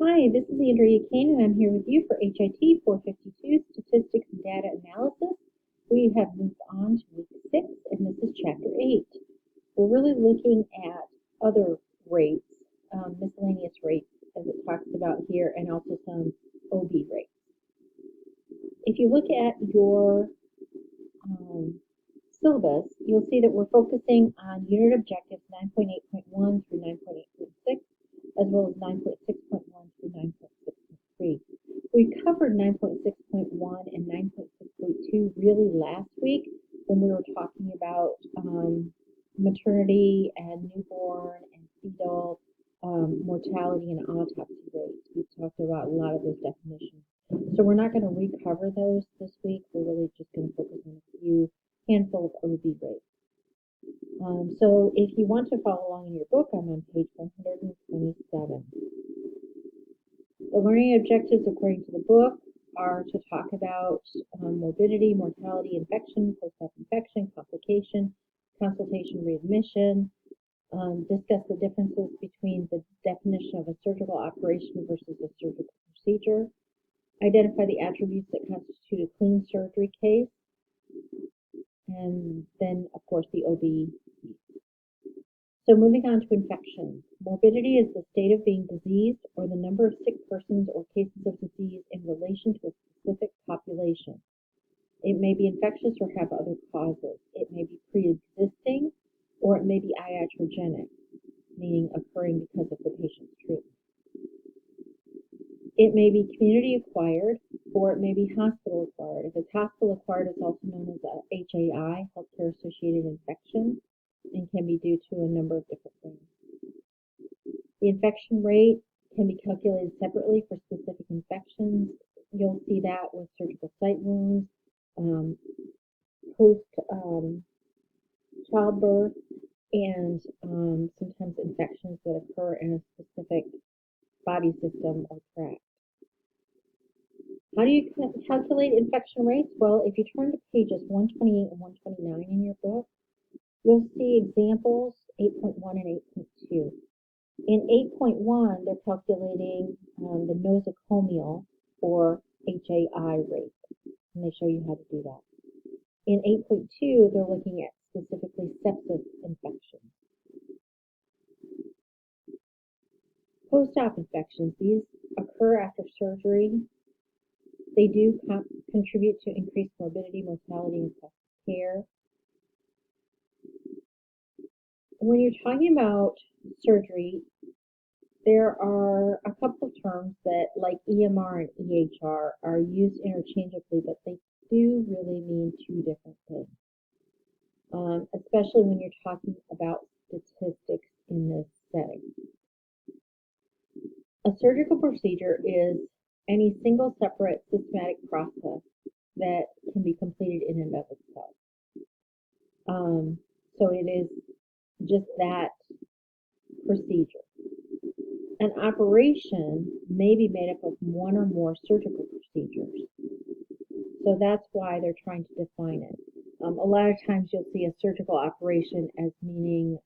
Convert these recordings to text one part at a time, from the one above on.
Hi, this is Andrea Kane, and I'm here with you for HIT 452 Statistics and Data Analysis. We have moved on to week 6, and this is chapter 8. We're really looking at other rates, miscellaneous rates, as it talks about here, and also some OB rates. If you look at your syllabus, you'll see that we're focusing on unit objectives 9.8.1 through 9.8.6, as well as 9.6.1 through 9.6.3. We covered 9.6.1 and 9.6.2 really last week when we were talking about maternity and newborn and fetal mortality and autopsy rates. We talked about a lot of those definitions. So we're not going to recover those this week. We're really just going to focus on a few handful of OB rates. So if you want to follow along in your book, I'm on page 127. The learning objectives, according to the book, are to talk about morbidity, mortality, infection, post-op infection, complication, consultation, readmission, discuss the differences between the definition of a surgical operation versus a surgical procedure, identify the attributes that constitute a clean surgery case, and then, of course, the OB. So moving on to infections. Morbidity is the state of being diseased or the number of sick persons or cases of disease in relation to a specific population. It may be infectious or have other causes. It may be pre-existing or it may be iatrogenic, meaning occurring because of the patient's treatment. It may be community acquired or it may be hospital acquired. If it's hospital acquired, it's also known as a HAI, healthcare associated infection, and can be due to a number of different things. The infection rate can be calculated separately for specific infections. You'll see that with surgical site wounds, post childbirth, and sometimes infections that occur in a specific body system or tract. How do you calculate infection rates? Well, if you turn to pages 128 and 129 in your book, you'll see examples 8.1 and 8.2. In 8.1, they're calculating the nosocomial or HAI rate, and they show you how to do that. In 8.2, they're looking at specifically sepsis infections. Post-op infections, these occur after surgery. They do contribute to increased morbidity, mortality, and cost of care. When you're talking about surgery, there are a couple of terms that, like EMR and EHR, are used interchangeably, but they do really mean two different things, especially when you're talking about statistics in this setting. A surgical procedure is any single separate systematic process that can be completed in and of itself. So it is just that procedure. An operation may be made up of one or more surgical procedures. So that's why they're trying to define it. A lot of times you'll see a surgical operation as meaning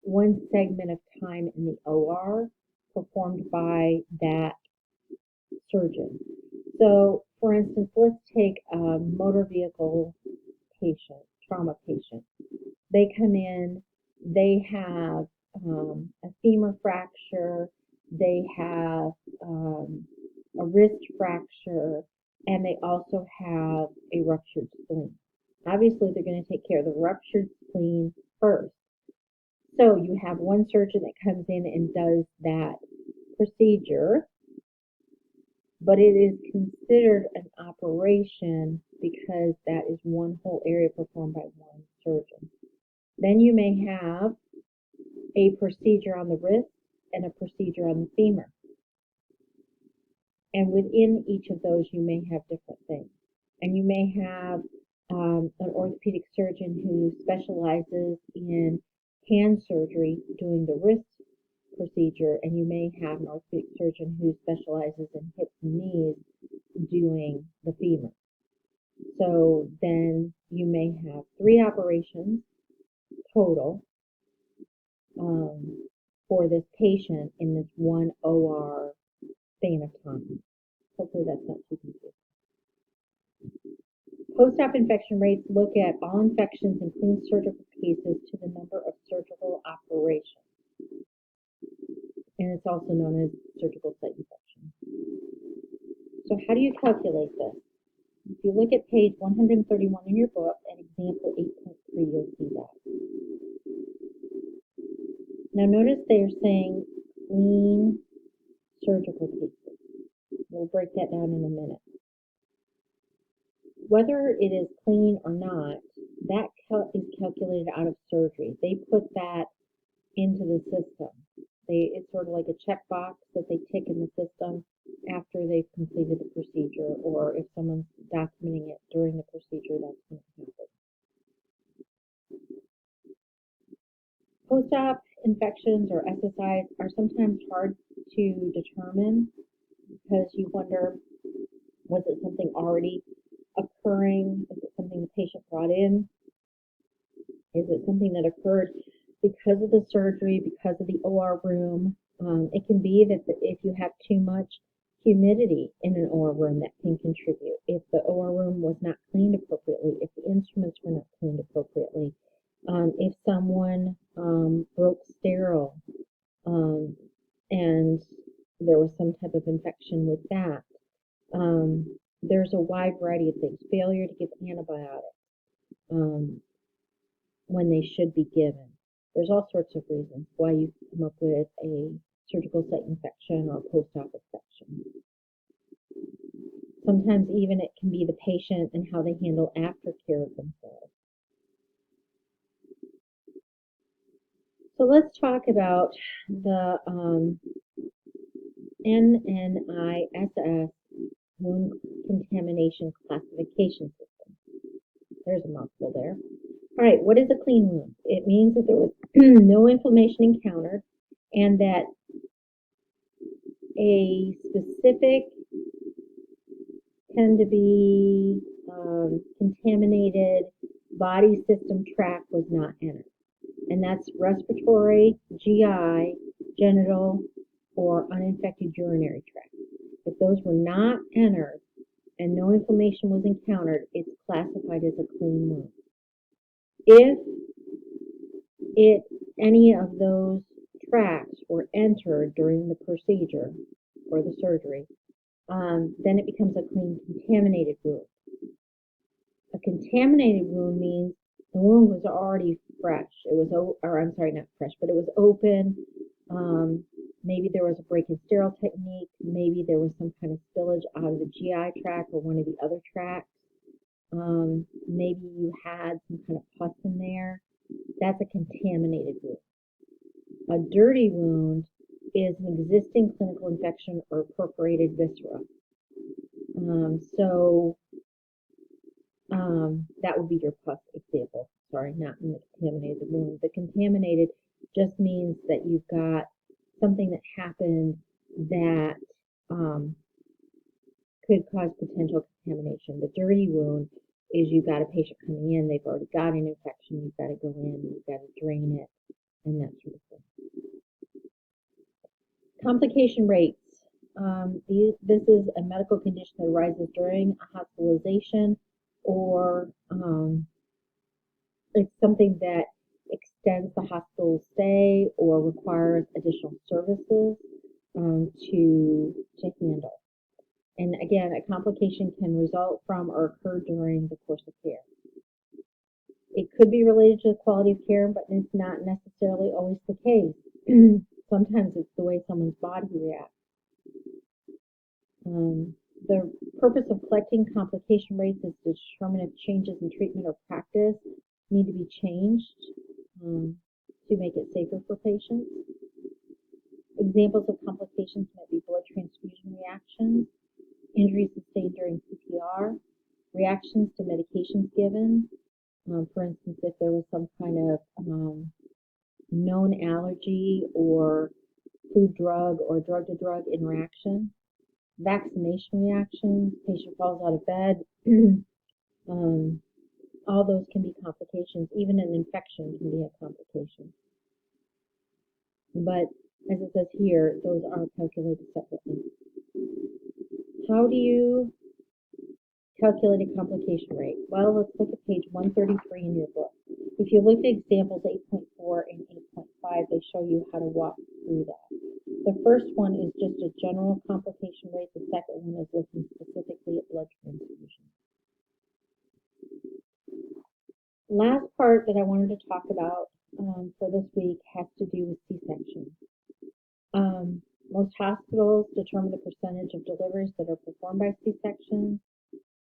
one segment of time in the OR performed by that surgeon. So, for instance, let's take a motor vehicle patient, trauma patient. They come in, they have a femur fracture, they have a wrist fracture, and they also have a ruptured spleen. Obviously, they're going to take care of the ruptured spleen first. So you have one surgeon that comes in and does that procedure, but it is considered an operation because that is one whole area performed by one surgeon. Then you may have a procedure on the wrist and a procedure on the femur. And within each of those, you may have different things. And you may have an orthopedic surgeon who specializes in hand surgery doing the wrist procedure, and you may have an orthopedic surgeon who specializes in hips and knees doing the femur. So then you may have 3 operations total, for this patient in this one OR span of time. Hopefully that's not too confusing. Post-op infection rates look at all infections and clean surgical cases to the number of surgical operations. And it's also known as surgical site infection. So how do you calculate this? If you look at page 131 in your book and example 8.3, you'll see that. Now notice they are saying clean surgical cases. We'll break that down in a minute. Whether it is clean or not, that is calculated out of surgery. They put that into the system. It's sort of like a checkbox that they tick in the system after they've completed the procedure, or if someone's documenting it during the procedure, that's going to happen. Post-op infections or SSIs are sometimes hard to determine because you wonder, was it something already occurring? Is it something the patient brought in? Is it something that occurred because of the surgery, because of the OR room? It can be that if you have too much humidity in an OR room, that can contribute. If the OR room was not cleaned appropriately, if the instruments were not cleaned appropriately, if someone broke sterile and there was some type of infection with that. There's a wide variety of things. Failure to give antibiotics when they should be given. There's all sorts of reasons why you come up with a surgical site infection or post-op infection. Sometimes even it can be the patient and how they handle aftercare of themselves. So let's talk about the NNISS wound contamination classification system. There's a mouthful there. All right, what is a clean wound? It means that there was no inflammation encountered and that a specific tend to be contaminated body system tract was not entered. And that's respiratory, GI, genital, or uninfected urinary tract. If those were not entered and no inflammation was encountered, it's classified as a clean wound. If any of those tracts were entered during the procedure or the surgery, then it becomes a clean contaminated wound. A contaminated wound means the wound was already fresh. It was, or I'm sorry, not fresh, but it was open. Maybe there was a break and sterile technique. Maybe there was some kind of spillage out of the GI tract or one of the other tracts. Maybe you had some kind of pus in there. That's a contaminated wound. A dirty wound is an existing clinical infection or perforated viscera. That would be your pus example. Sorry, not in the contaminated wound. The contaminated just means that you've got something that happened that could cause potential contamination. The dirty wound is you've got a patient coming in, they've already got an infection, you've got to go in, you've got to drain it, and that sort of thing. Complication rates. This is a medical condition that arises during a hospitalization, or it's something that extends the hospital stay or requires additional services to handle. And again, a complication can result from or occur during the course of care. It could be related to the quality of care, but it's not necessarily always the case. Sometimes it's the way someone's body reacts. The purpose of collecting complication rates is to determine if changes in treatment or practice need to be changed to make it safer for patients. Examples of complications might be blood transfusion reactions, injuries sustained during CPR, reactions to medications given. For instance, if there was some kind of known allergy or food drug or drug-to-drug interaction, vaccination reactions, patient falls out of bed, all those can be complications. Even an infection can be a complication. But as it says here, those are calculated separately. How do you calculate a complication rate? Well, let's look at page 133 in your book. If you look at examples 8.4 and 8.5, they show you how to walk through that. The first one is just a general complication rate. The second one is looking specifically at blood transfusion. Last part that I wanted to talk about for this week has to do with C-section. Most hospitals determine the percentage of deliveries that are performed by C-section,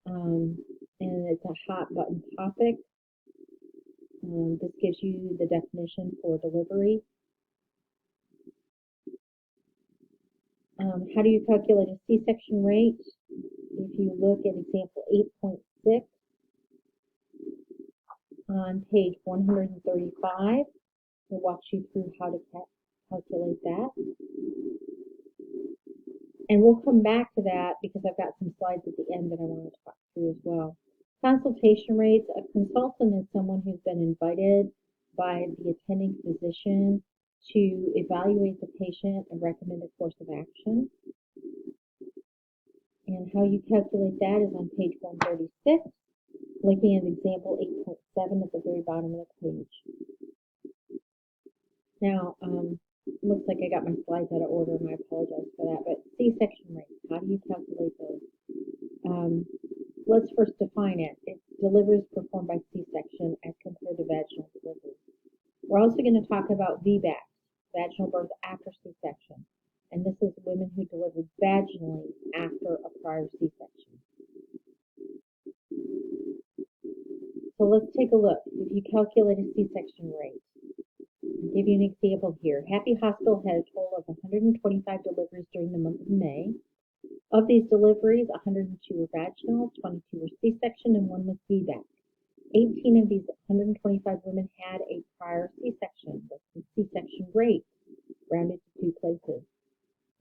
and it's a hot button topic. This gives you the definition for delivery. How do you calculate a C-section rate? If you look at example 8.6 on page 135, it walks you through how to calculate that. And we'll come back to that because I've got some slides at the end that I want to talk through as well. Consultation rates. A consultant is someone who's been invited by the attending physician to evaluate the patient and recommend a course of action. And how you calculate that is on page 136, looking at example 8.7 at the very bottom of the page. Now, looks like I got my slides out of order, and I apologize for that, but C-section rates, how do you calculate those? Let's first define it. It's deliveries performed by C-section as compared to vaginal delivery. We're also going to talk about VBAC, vaginal birth after C-section, and this is women who delivered vaginally after a prior C-section. So let's take a look. If you calculate a C-section rate, I'll give you an example here. Happy Hospital had a total of 125 deliveries during the month of May. Of these deliveries, 102 were vaginal, 22 were C-section, and 1 was VBAC. 18 of these 125 women had a prior C-section. What's the C-section rate? Rounded to 2 places.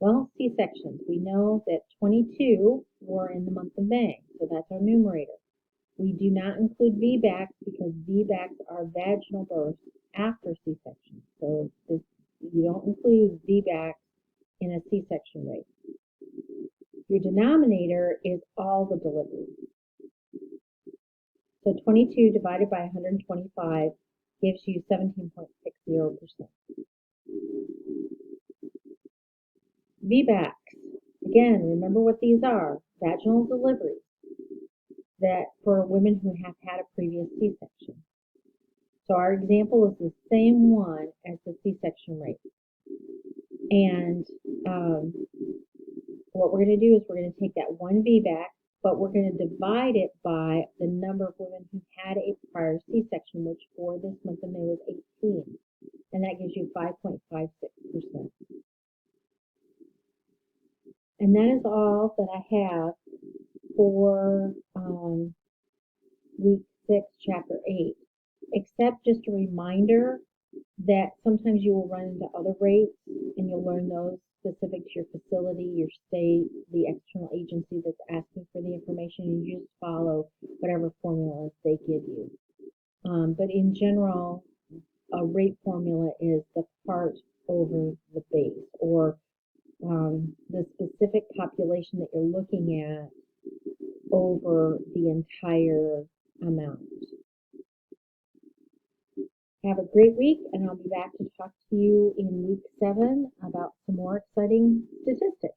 Well, C-sections, we know that 22 were in the month of May, so that's our numerator. We do not include VBACs because VBACs are vaginal births after C-section. So you don't include VBACs in a C-section rate. Your denominator is all the deliveries. So 22 divided by 125 gives you 17.60%. VBACs, again, remember what these are, vaginal deliveries that for women who have had a previous C-section. So our example is the same one as the C-section rate. And what we're going to do is we're going to take that one VBAC, but we're going to divide it by the number of women who had a prior C-section, which for this month of May was 18. And that gives you 5.56%. And that is all that I have for week 6, chapter 8, except just a reminder that sometimes you will run into other rates and you'll learn those specific to your facility, your state, the external agency that's asking for the information, and you just follow whatever formulas they give you. But in general, a rate formula is the part over the base, or the specific population that you're looking at over the entire amount. Have a great week, and I'll be back to talk to you in week 7 about some more exciting statistics.